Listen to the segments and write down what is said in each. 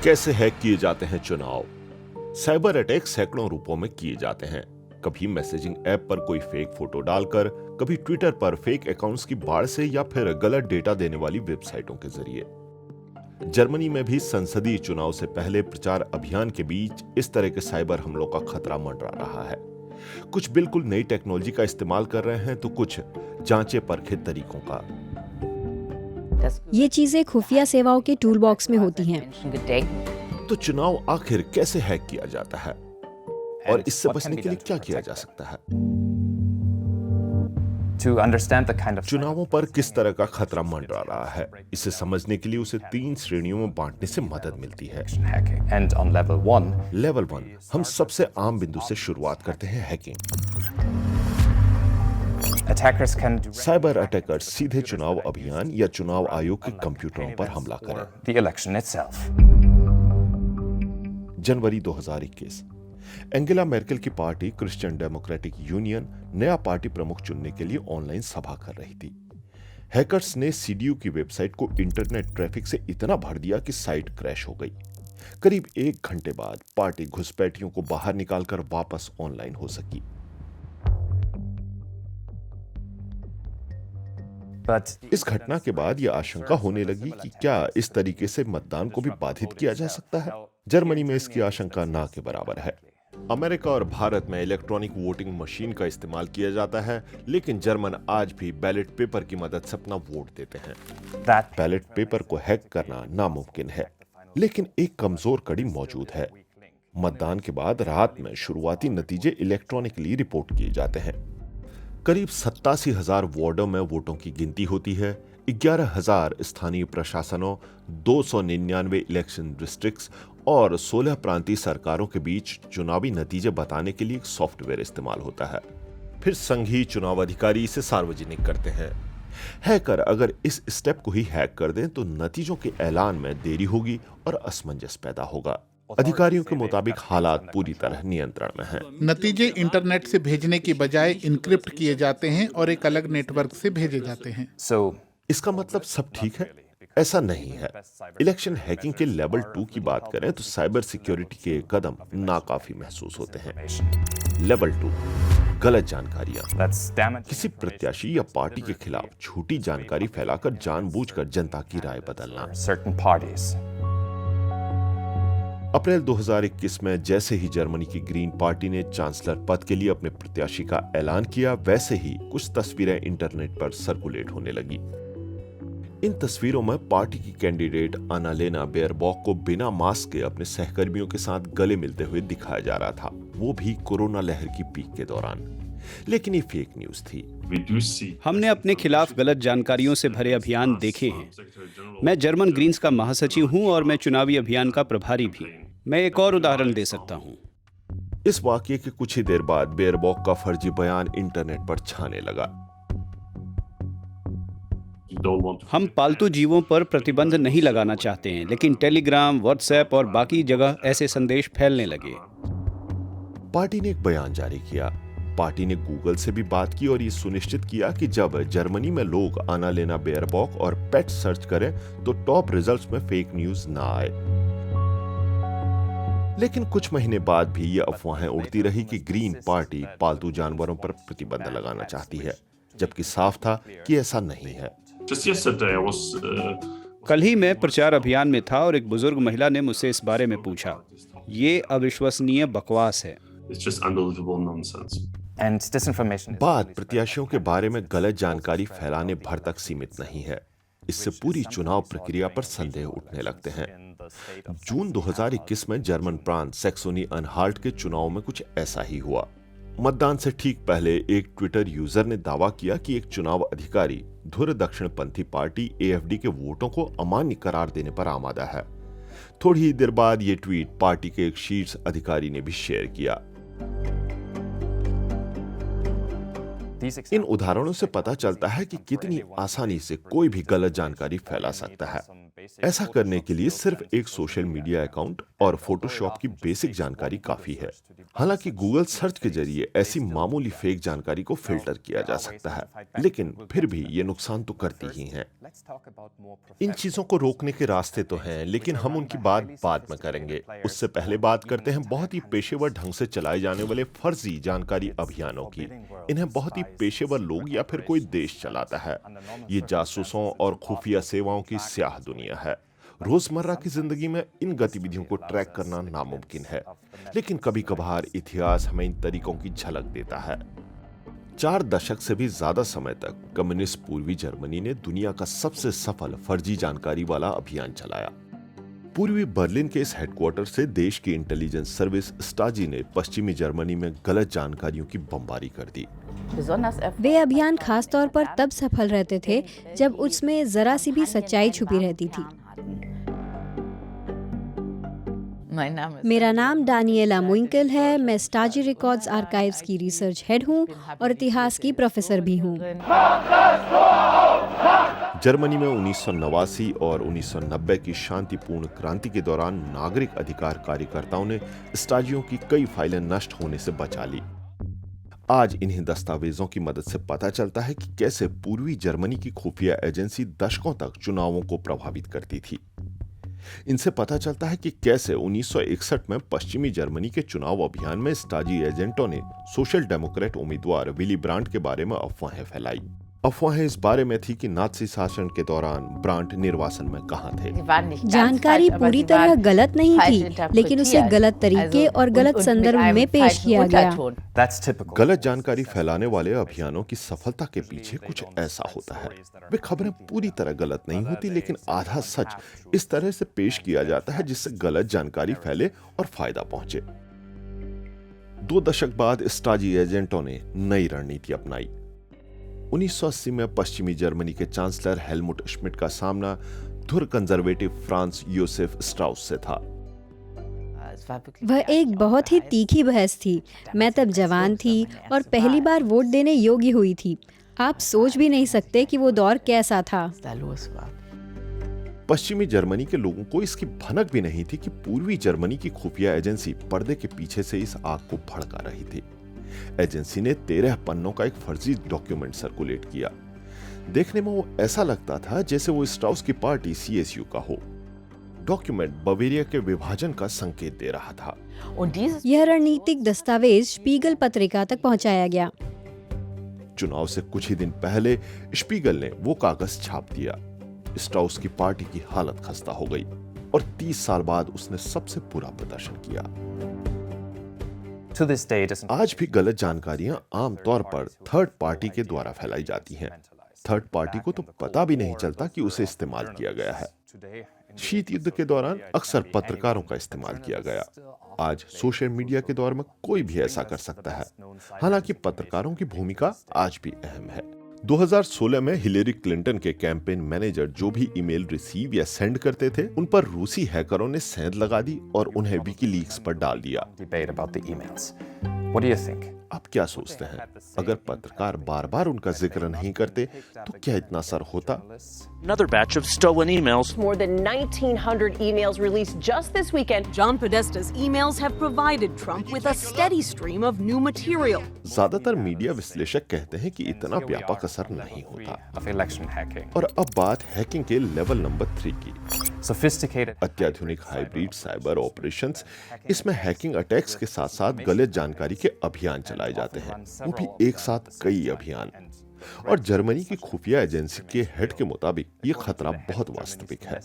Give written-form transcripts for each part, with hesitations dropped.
कैसे हैक किए जाते हैं चुनाव? साइबर अटैक सैकड़ों रूपों में किए जाते हैं। कभी मैसेजिंग ऐप पर कोई फेक फोटो डालकर, कभी ट्विटर पर फेक अकाउंट्स की बाढ़ से, या फिर गलत डेटा देने वाली वेबसाइटों के जरिए। जर्मनी में भी संसदीय चुनाव से पहले प्रचार अभियान के बीच इस तरह के साइबर हमलों का खतरा मंडरा रहा है। कुछ बिल्कुल नई टेक्नोलॉजी का इस्तेमाल कर रहे हैं, तो कुछ जांचे परखे तरीकों का। ये चीजें खुफिया सेवाओं के टूल बॉक्स में होती हैं। तो चुनाव आखिर कैसे हैक किया जाता है और इससे बचने के लिए क्या किया जा सकता है? चुनावों पर किस तरह का खतरा मंडरा रहा है, इसे समझने के लिए उसे 3 श्रेणियों में बांटने से मदद मिलती है। लेवल 1, हम सबसे आम बिंदु से शुरुआत करते हैं, हैकिंग। साइबर अटैकर सीधे चुनाव अभियान या चुनाव आयोग के कंप्यूटरों पर हमला करें। जनवरी 2021, एंगेला मेर्केल की पार्टी क्रिश्चियन डेमोक्रेटिक यूनियन नया पार्टी प्रमुख चुनने के लिए ऑनलाइन सभा कर रही थी। हैकर्स ने सीडीयू की वेबसाइट को इंटरनेट ट्रैफिक से इतना भर दिया कि साइट क्रैश हो गई। करीब 1 घंटे बाद पार्टी घुसपैठियों को बाहर निकालकर वापस ऑनलाइन हो सकी। इस घटना के बाद यह आशंका होने लगी कि क्या इस तरीके से मतदान को भी बाधित किया जा सकता है। जर्मनी में इसकी आशंका ना के बराबर है। अमेरिका और भारत में इलेक्ट्रॉनिक वोटिंग मशीन का इस्तेमाल किया जाता है, लेकिन जर्मन आज भी बैलेट पेपर की मदद से अपना वोट देते हैं। बैलेट पेपर को हैक करना नामुमकिन है, लेकिन एक कमजोर कड़ी मौजूद है। मतदान के बाद रात में शुरुआती नतीजे इलेक्ट्रॉनिकली रिपोर्ट किए जाते हैं। करीब 87,000 वार्डों में वोटों की गिनती होती है। 11,000 स्थानीय प्रशासनों, 299 इलेक्शन डिस्ट्रिक्ट्स और 16 प्रांतीय सरकारों के बीच चुनावी नतीजे बताने के लिए एक सॉफ्टवेयर इस्तेमाल होता है। फिर संघीय चुनाव अधिकारी इसे सार्वजनिक करते हैं। हैकर अगर इस स्टेप को ही हैक कर दें तो नतीजों के ऐलान में देरी होगी और असमंजस पैदा होगा। अधिकारियों के मुताबिक हालात पूरी तरह नियंत्रण में हैं। नतीजे इंटरनेट से भेजने की बजाय इनक्रिप्ट किए जाते हैं और एक अलग नेटवर्क से भेजे जाते हैं। इसका मतलब सब ठीक है? ऐसा नहीं है। इलेक्शन हैकिंग के लेवल 2 की बात करें तो साइबर सिक्योरिटी के कदम नाकाफी महसूस होते हैं। लेवल 2, गलत जानकारियां। किसी प्रत्याशी या पार्टी के खिलाफ झूठी जानकारी फैलाकर जानबूझकर जनता की राय बदलना। अप्रैल 2021 में जैसे ही जर्मनी की ग्रीन पार्टी ने चांसलर पद के लिए अपने प्रत्याशी का ऐलान किया, वैसे ही कुछ तस्वीरें इंटरनेट पर सर्कुलेट होने लगी। इन तस्वीरों में पार्टी की कैंडिडेट अन्नालेना बेयरबॉक को बिना मास्क के अपने सहकर्मियों के साथ गले मिलते हुए दिखाया जा रहा था, वो भी कोरोना लहर की पीक के दौरान। लेकिन ये फेक न्यूज थी। हमने अपने खिलाफ गलत जानकारियों से भरे अभियान देखे हैं। मैं जर्मन ग्रीन्स का महासचिव हूं और मैं चुनावी अभियान का प्रभारी भी। मैं एक और उदाहरण दे सकता हूं। इस वाकये के कुछ ही देर बाद बेयरबॉक का फर्जी बयान इंटरनेट पर छाने लगा। हम पालतू जीवों पर प्रतिबंध नहीं लगाना चाहते हैं, लेकिन टेलीग्राम, व्हाट्सएप और बाकी जगह ऐसे संदेश फैलने लगे। पार्टी ने एक बयान जारी किया। पार्टी ने गूगल से भी बात की और ये सुनिश्चित किया कि जब जर्मनी में लोग अन्नालेना बेयरबॉक और पेट सर्च करें तो टॉप रिजल्ट्स में फेक न्यूज ना आए। लेकिन कुछ महीने बाद भी ये अफवाहें उड़ती रही कि ग्रीन पार्टी पालतू जानवरों पर प्रतिबंध लगाना चाहती है, जबकि साफ था कि ऐसा नहीं है। कल ही मैं प्रचार अभियान में था और एक बुजुर्ग महिला ने मुझसे इस बारे में पूछा। ये अविश्वसनीय बकवास है। बात प्रत्याशियों के बारे में गलत जानकारी फैलाने भर तक सीमित नहीं है। इससे पूरी चुनाव प्रक्रिया पर संदेह उठने लगते हैं। जून 2021 में जर्मन प्रांत सैक्सोनी अनहाल्ट के चुनाव में कुछ ऐसा ही हुआ। मतदान से ठीक पहले एक ट्विटर यूजर ने दावा किया कि एक चुनाव अधिकारी धुर दक्षिणपंथी पार्टी एएफडी के वोटों को अमान्य करार देने पर आमादा है। थोड़ी ही देर बाद ये ट्वीट पार्टी के एक शीर्ष अधिकारी ने भी शेयर किया। इन उदाहरणों से पता चलता है कि कितनी आसानी से कोई भी गलत जानकारी फैला सकता है। ऐसा करने के लिए सिर्फ एक सोशल मीडिया अकाउंट और फोटोशॉप की बेसिक जानकारी काफी है। हालांकि गूगल सर्च के जरिए ऐसी मामूली फेक जानकारी को फिल्टर किया जा सकता है, लेकिन फिर भी ये नुकसान तो करती ही हैं। इन चीजों को रोकने के रास्ते तो हैं, लेकिन हम उनकी बात बाद में करेंगे। उससे पहले बात करते हैं बहुत ही पेशेवर ढंग से चलाए जाने वाले फर्जी जानकारी अभियानों की। इन्हें बहुत ही पेशेवर लोग या फिर कोई देश चलाता है। ये जासूसों और खुफिया सेवाओं की स्याह दुनिया है। रोजमर्रा की जिंदगी में इन गतिविधियों को ट्रैक करना नामुमकिन है, लेकिन कभी कभार इतिहास हमें इन तरीकों की झलक देता है। 4 दशक से भी ज्यादा समय तक कम्युनिस्ट पूर्वी जर्मनी ने दुनिया का सबसे सफल फर्जी जानकारी वाला अभियान चलाया। पूर्वी बर्लिन के इस हेडक्वार्टर से देश की इंटेलिजेंस सर्विस स्टाजी ने पश्चिमी जर्मनी में गलत जानकारियों की बमबारी कर दी। वे अभियान खास तौर पर तब सफल रहते थे जब उसमें जरा सी भी सच्चाई छुपी रहती थी। मेरा नाम डानिएला मुइंकेल है। मैं स्टाजी रिकॉर्ड्स आर्काइव्स की रिसर्च हेड हूँ और इतिहास की प्रोफेसर भी हूँ। जर्मनी में 1989 और 1990 की शांतिपूर्ण क्रांति के दौरान नागरिक अधिकार कार्यकर्ताओं ने स्टाजियों की कई फाइलें नष्ट होने से बचा ली। आज इन्हीं दस्तावेजों की मदद से पता चलता है कि कैसे पूर्वी जर्मनी की खुफिया एजेंसी दशकों तक चुनावों को प्रभावित करती थी। इनसे पता चलता है कि कैसे 1961 में पश्चिमी जर्मनी के चुनाव अभियान में स्टाजी एजेंटों ने सोशल डेमोक्रेट उम्मीदवार विली ब्रांट के बारे में अफवाहें फैलाई। अफवाहें इस बारे में थी कि नाज़ी शासन के दौरान ब्रांट निर्वासन में कहां थे। जानकारी पूरी तरह गलत नहीं थी, लेकिन उसे गलत तरीके और गलत संदर्भ में पेश किया गया। गलत जानकारी फैलाने वाले अभियानों की सफलता के पीछे कुछ ऐसा होता है। वे खबरें पूरी तरह गलत नहीं होती, लेकिन आधा सच इस तरह से पेश किया जाता है जिससे गलत जानकारी फैले और फायदा पहुंचे। 2 दशक बाद स्टाजी एजेंटों ने नई रणनीति अपनाई। 1980 में पश्चिमी जर्मनी के चांसलर हेलमुट श्मिट का सामना धुर कंजर्वेटिव फ्रांस योसेफ स्ट्राउस से था। वह एक बहुत ही तीखी बहस थी। मैं तब जवान थी और पहली बार वोट देने योग्य हुई थी। आप सोच भी नहीं सकते कि वो दौर कैसा था। पश्चिमी जर्मनी के लोगों को इसकी भनक भी नहीं थी कि पूर्वी जर्मनी की खुफिया एजेंसी पर्दे के पीछे से इस आग को भड़का रही थी। एजेंसी ने 13 पन्नों का एक फर्जी डॉक्यूमेंट सर्कुलेट किया। देखने में वो ऐसा लगता था जैसे वो स्ट्राउस की पार्टी CSU का हो। डॉक्यूमेंट बवेरिया के विभाजन का संकेत दे रहा था। यह रणनीतिक दस्तावेज स्पीगल पत्रिका तक पहुंचाया गया। चुनाव से कुछ ही दिन पहले स्पीगल ने वो कागज छाप दिया। स्ट्राउस की पार्टी की हालत खस्ता हो गई और 30 साल बाद उसने सबसे बुरा प्रदर्शन किया। आज भी गलत जानकारियां आमतौर पर थर्ड पार्टी के द्वारा फैलाई जाती हैं। थर्ड पार्टी को तो पता भी नहीं चलता कि उसे इस्तेमाल किया गया है। शीत युद्ध के दौरान अक्सर पत्रकारों का इस्तेमाल किया गया। आज सोशल मीडिया के दौर में कोई भी ऐसा कर सकता है। हालांकि पत्रकारों की भूमिका आज भी अहम है। 2016 में हिलेरी क्लिंटन के कैंपेन मैनेजर जो भी ईमेल रिसीव या सेंड करते थे, उन पर रूसी हैकरों ने सेंध लगा दी और उन्हें विकीलीक्स पर डाल दिया। आप क्या सोचते हैं, अगर पत्रकार बार बार उनका जिक्र नहीं करते तो क्या इतना असर होता? Another batch of stolen emails. More than 1,900 emails released just this weekend. John Podesta's emails have provided Trump with a steady stream of new material. ज्यादातर मीडिया विश्लेषक कहते हैं कि इतना व्यापक असर नहीं होता। और अब बात हैकिंग के लेवल नंबर 3 की। अत्याधुनिक हाइब्रिड साइबर ऑपरेशंस। इसमें हैकिंग अटैक्स के साथ साथ गलत जानकारी के अभियान चलाए जाते हैं, वो भी एक साथ कई अभियान। और जर्मनी की खुफिया एजेंसी के हेड के मुताबिक ये खतरा बहुत वास्तविक है।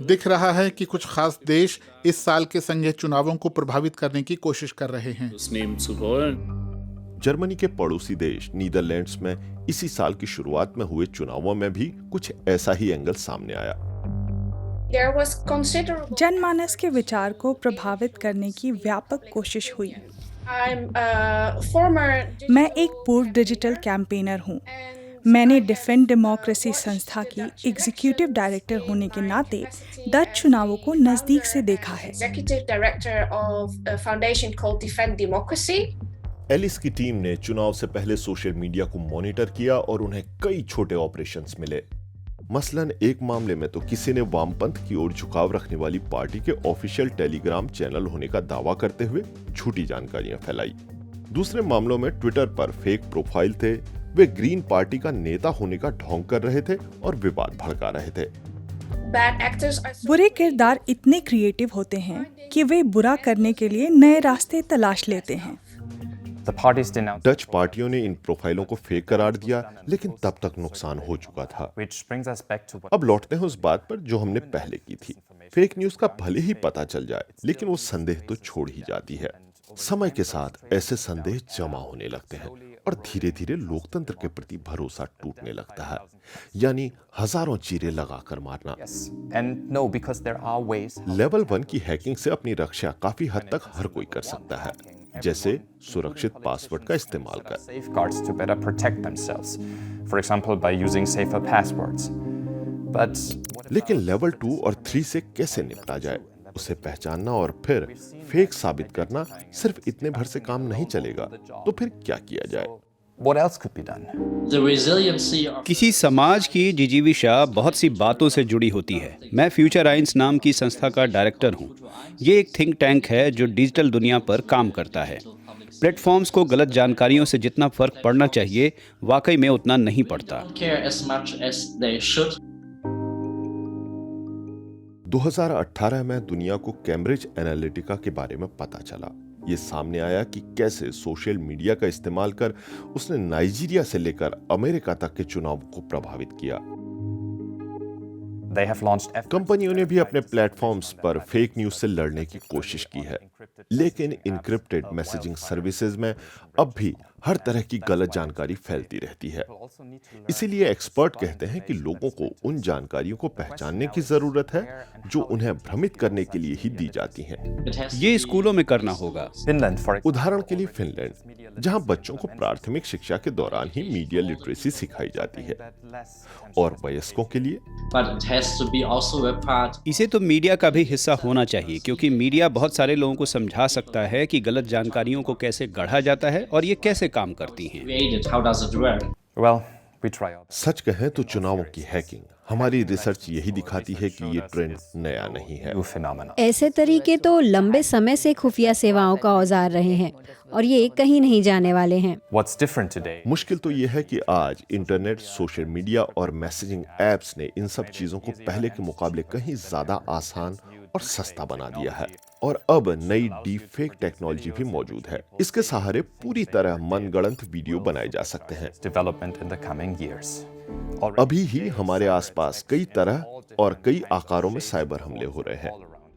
दिख रहा है कि कुछ खास देश इस साल के संघीय चुनावों को प्रभावित करने की कोशिश कर रहे हैं। जर्मनी के पड़ोसी देश नीदरलैंड्स में इसी साल की शुरुआत में हुए चुनावों में भी कुछ ऐसा ही एंगल सामने आया। जनमानस के विचार को प्रभावित करने की व्यापक कोशिश हुई। मैं एक पूर्व डिजिटल कैंपेनर हूँ। मैंने डिफेंड डेमोक्रेसी संस्था की एग्जीक्यूटिव डायरेक्टर होने के नाते डच चुनावों को नजदीक से देखा है। एलिस की टीम ने चुनाव से पहले सोशल मीडिया को मॉनिटर किया और उन्हें कई छोटे ऑपरेशंस मिले। मसलन एक मामले में तो किसी ने वामपंथ की ओर झुकाव रखने वाली पार्टी के ऑफिशियल टेलीग्राम चैनल होने का दावा करते हुए झूठी जानकारियां फैलाई। दूसरे मामलों में ट्विटर पर फेक प्रोफाइल थे, वे ग्रीन पार्टी का नेता होने का ढोंग कर रहे थे और विवाद भड़का रहे थे। बुरे किरदार इतने क्रिएटिव होते हैं कि वे बुरा करने के लिए नए रास्ते तलाश लेते हैं। डच पार्टियों ने इन प्रोफाइलों को फेक करार दिया, लेकिन तब तक नुकसान हो चुका था। अब लौटते हैं उस बात पर जो हमने पहले की थी। फेक न्यूज का भले ही पता चल जाए, लेकिन वो संदेह तो छोड़ ही जाती है। समय के साथ ऐसे संदेह जमा होने लगते हैं और धीरे धीरे लोकतंत्र के प्रति भरोसा टूटने लगता है, यानी हजारों चीरे लगाकर मारना। लेवल 1 की हैकिंग से अपनी रक्षा काफी हद तक हर कोई कर सकता है, जैसे सुरक्षित पासवर्ड का इस्तेमाल कर। लेकिन लेवल 2 और 3 से कैसे निपटा जाए, उसे पहचानना और फिर फेक साबित करना सिर्फ इतने भर से काम नहीं चलेगा। तो फिर क्या किया जाए? किसी समाज की जिजीविषा बहुत सी बातों से जुड़ी होती है। मैं फ्यूचर आइंस नाम की संस्था का डायरेक्टर हूँ। ये एक थिंक टैंक है जो डिजिटल दुनिया पर काम करता है। प्लेटफॉर्म्स को गलत जानकारियों से जितना फर्क पड़ना चाहिए, वाकई में उतना नहीं पड़ता। 2018 में दुनिया को कैम्ब्रिज एनालिटिका के बारे में पता चला। ये सामने आया कि कैसे सोशल मीडिया का इस्तेमाल कर उसने नाइजीरिया से लेकर अमेरिका तक के चुनाव को प्रभावित किया। कंपनियों ने भी अपने प्लेटफॉर्म्स पर फेक न्यूज से लड़ने की कोशिश की है, लेकिन इनक्रिप्टेड मैसेजिंग सर्विसेज में अब भी हर तरह की गलत जानकारी फैलती रहती है। इसीलिए एक्सपर्ट कहते हैं कि लोगों को उन जानकारियों को पहचानने की जरूरत है जो उन्हें भ्रमित करने के लिए ही दी जाती हैं। ये स्कूलों में करना होगा। उदाहरण के लिए फिनलैंड, जहां बच्चों को प्राथमिक शिक्षा के दौरान ही मीडिया लिटरेसी सिखाई जाती है, और वयस्कों के लिए इसे तो मीडिया का भी हिस्सा होना चाहिए, क्योंकि मीडिया बहुत सारे लोगों को समझा सकता है कि गलत जानकारियों को कैसे गढ़ा जाता है और ये कैसे काम करती हैं। सच कहें तो चुनावों की हैकिंग, हमारी रिसर्च यही दिखाती है कि ये ट्रेंड नया नहीं है। ऐसे तरीके तो लंबे समय से खुफिया सेवाओं का औजार रहे हैं और ये कहीं नहीं जाने वाले हैं। मुश्किल तो ये है कि आज इंटरनेट, सोशल मीडिया और मैसेजिंग एप्स ने इन सब चीजों को पहले के मुकाबले कहीं ज्यादा आसान और सस्ता बना दिया है, और अब नई डीप फेक टेक्नोलॉजी भी मौजूद है। इसके सहारे पूरी तरह मनगढ़ंत वीडियो बनाए जा सकते हैं। अभी ही हमारे आसपास कई तरह और कई आकारों में साइबर हमले हो रहे हैं।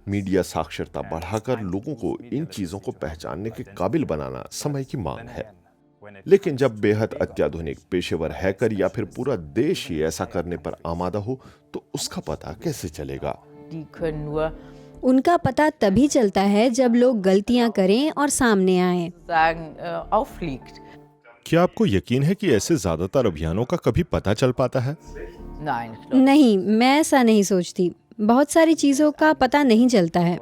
मीडिया साक्षरता बढ़ाकर लोगों को इन चीजों को पहचानने के काबिल बनाना समय की मांग है। लेकिन जब बेहद अत्याधुनिक पेशेवर हैकर या फिर पूरा देश ही ऐसा करने पर आमादा हो, तो उसका पता कैसे चलेगा? उनका पता तभी चलता है जब लोग गलतियां करें और सामने आएं। क्या आपको यकीन है कि ऐसे ज्यादातर अभियानों का कभी पता चल पाता है? नहीं, मैं ऐसा नहीं सोचती। बहुत सारी चीजों का पता नहीं चलता है।